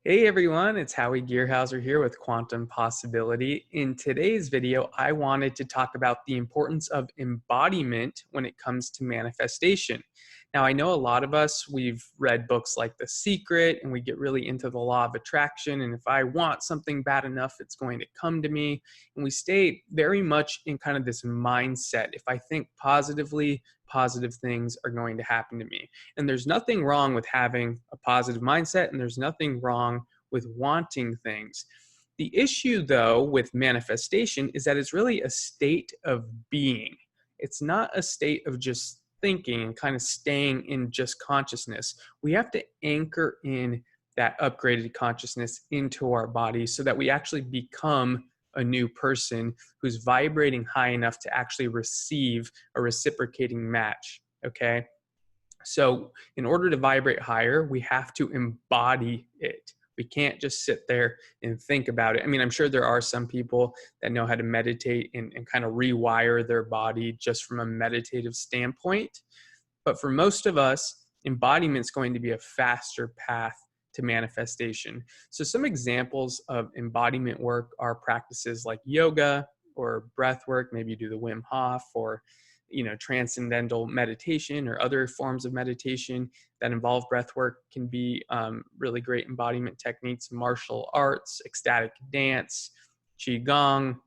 Hey everyone, it's Howie Gearhauser here with Quantum Possibility. In today's video, I wanted to talk about the importance of embodiment when it comes to manifestation. Now, I know a lot of us, we've read books like The Secret, and we get really into the law of attraction. And if I want something bad enough, it's going to come to me. And we stay very much in kind of this mindset. If I think positively, positive things are going to happen to me. And there's nothing wrong with having a positive mindset, and there's nothing wrong with wanting things. The issue, though, with manifestation is that it's really a state of being. It's not a state of just thinking and kind of staying in just consciousness. We have to anchor in that upgraded consciousness into our body so that we actually become a new person who's vibrating high enough to actually receive a reciprocating match. Okay. So, in order to vibrate higher, we have to embody it. We can't just sit there and think about it. I mean, I'm sure there are some people that know how to meditate and kind of rewire their body just from a meditative standpoint. But for most of us, embodiment is going to be a faster path to manifestation. So, some examples of embodiment work are practices like yoga or breath work. Maybe you do the Wim Hof, or transcendental meditation or other forms of meditation that involve breath work can be really great embodiment techniques. Martial arts, ecstatic dance, qigong,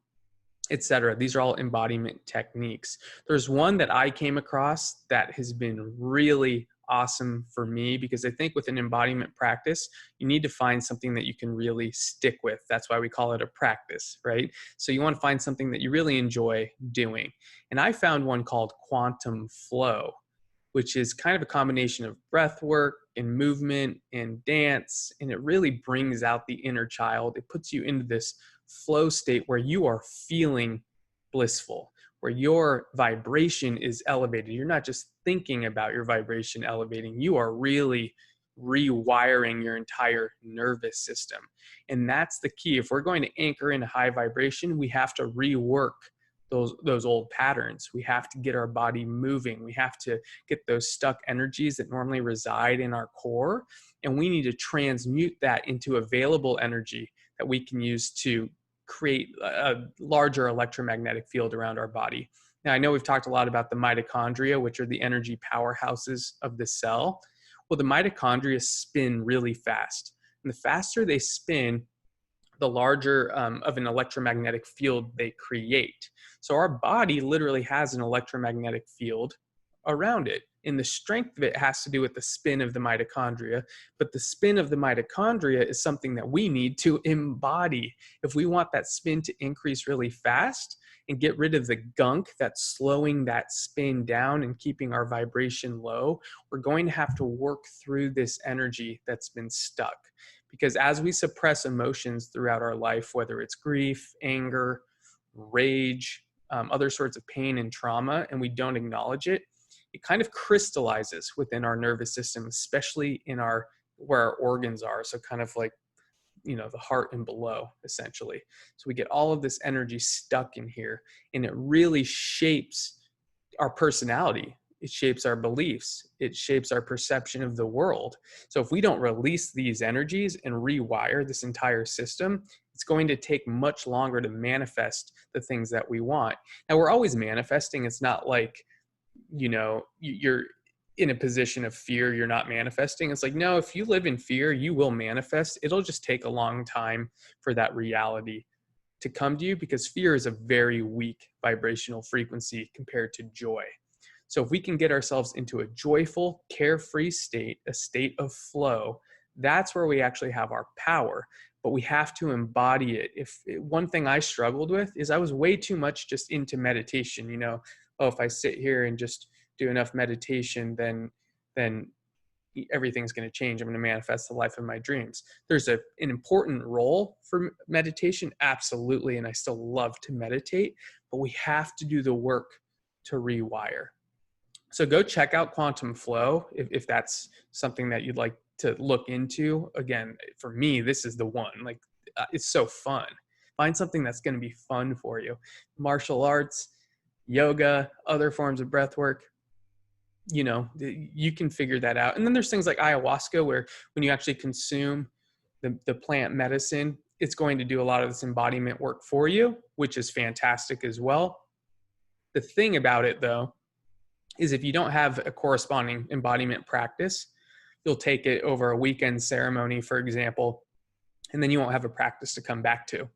etc. These are all embodiment techniques. There's one that I came across that has been really awesome for me, because I think with an embodiment practice, you need to find something that you can really stick with. That's why we call it a practice, right? So you want to find something that you really enjoy doing. And I found one called Quantum Flow, which is kind of a combination of breath work and movement and dance. And it really brings out the inner child. It puts you into this flow state where you are feeling blissful, where your vibration is elevated. You're not just thinking about your vibration elevating, you are really rewiring your entire nervous system. And that's the key. If we're going to anchor in high vibration, we have to rework those old patterns. We have to get our body moving. We have to get those stuck energies that normally reside in our core, and we need to transmute that into available energy that we can use to create a larger electromagnetic field around our body. Now, I know we've talked a lot about the mitochondria, which are the energy powerhouses of the cell. Well, the mitochondria spin really fast. And the faster they spin, the larger of an electromagnetic field they create. So our body literally has an electromagnetic field around it. And the strength of it has to do with the spin of the mitochondria. But the spin of the mitochondria is something that we need to embody. If we want that spin to increase really fast and get rid of the gunk that's slowing that spin down and keeping our vibration low, we're going to have to work through this energy that's been stuck. Because as we suppress emotions throughout our life, whether it's grief, anger, rage, other sorts of pain and trauma, and we don't acknowledge it, it kind of crystallizes within our nervous system, especially in where our organs are. So kind of like, the heart and below, essentially. So we get all of this energy stuck in here, and it really shapes our personality. It shapes our beliefs. It shapes our perception of the world. So if we don't release these energies and rewire this entire system, it's going to take much longer to manifest the things that we want. Now, we're always manifesting. It's not like, you're in a position of fear, you're not manifesting. It's like, no, if you live in fear, you will manifest. It'll just take a long time for that reality to come to you, because fear is a very weak vibrational frequency compared to joy. So if we can get ourselves into a joyful, carefree state, a state of flow, that's where we actually have our power. But we have to embody it. One thing I struggled with is I was way too much just into meditation. If I sit here and just do enough meditation, then everything's going to change. I'm going to manifest the life of my dreams. There's an important role for meditation, absolutely, and I still love to meditate, but we have to do the work to rewire. So go check out Quantum Flow if that's something that you'd like to look into. Again, for me, this is the one. It's so fun. Find something that's going to be fun for you. Martial arts, yoga, other forms of breath work, you can figure that out. And then there's things like ayahuasca, where when you actually consume the plant medicine, it's going to do a lot of this embodiment work for you, which is fantastic as well. The thing about it, though, is if you don't have a corresponding embodiment practice, you'll take it over a weekend ceremony, for example, and then you won't have a practice to come back to.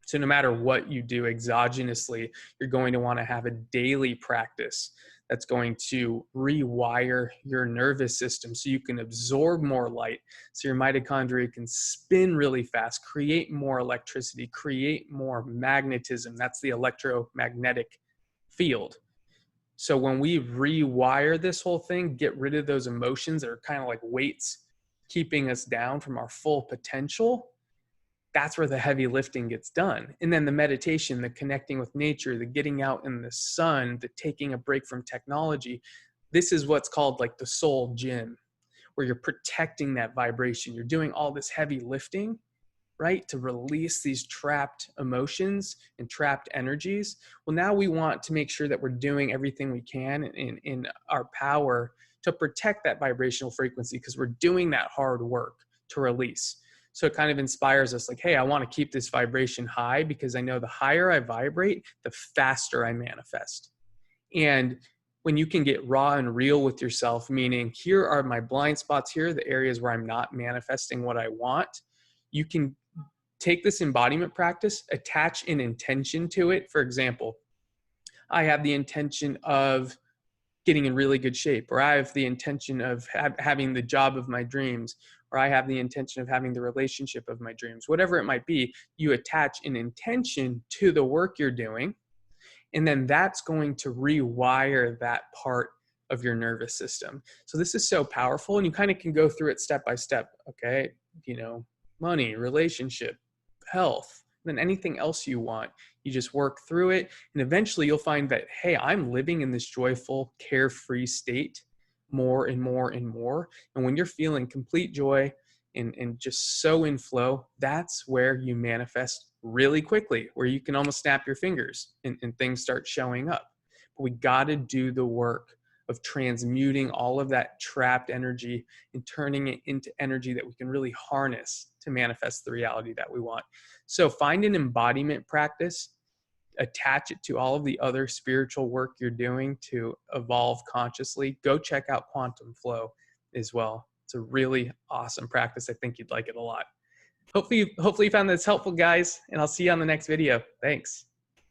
So no matter what you do exogenously, you're going to want to have a daily practice that's going to rewire your nervous system so you can absorb more light, so your mitochondria can spin really fast, create more electricity, create more magnetism. That's the electromagnetic field. So when we rewire this whole thing, get rid of those emotions that are kind of like weights keeping us down from our full potential, that's where the heavy lifting gets done. And then the meditation, the connecting with nature, the getting out in the sun, the taking a break from technology, this is what's called like the soul gym, where you're protecting that vibration. You're doing all this heavy lifting, right, to release these trapped emotions and trapped energies. Well, now we want to make sure that we're doing everything we can in our power to protect that vibrational frequency, because we're doing that hard work to release. So it kind of inspires us like, hey, I want to keep this vibration high because I know the higher I vibrate, the faster I manifest. And when you can get raw and real with yourself, meaning here are my blind spots, here are the areas where I'm not manifesting what I want, you can take this embodiment practice, attach an intention to it. For example, I have the intention of getting in really good shape, or I have the intention of having the job of my dreams, or I have the intention of having the relationship of my dreams. Whatever it might be, you attach an intention to the work you're doing, and then that's going to rewire that part of your nervous system. So this is so powerful, and you kind of can go through it step by step. Okay, money, relationship, health, then anything else you want, you just work through it. And eventually you'll find that, hey, I'm living in this joyful, carefree state more and more and more. And when you're feeling complete joy and just so in flow, that's where you manifest really quickly, where you can almost snap your fingers and things start showing up. But we got to do the work of transmuting all of that trapped energy and turning it into energy that we can really harness to manifest the reality that we want. So find an embodiment practice, attach it to all of the other spiritual work you're doing to evolve consciously. Go check out Quantum Flow as well. It's a really awesome practice. I think you'd like it a lot. Hopefully you found this helpful, guys, and I'll see you on the next video. Thanks.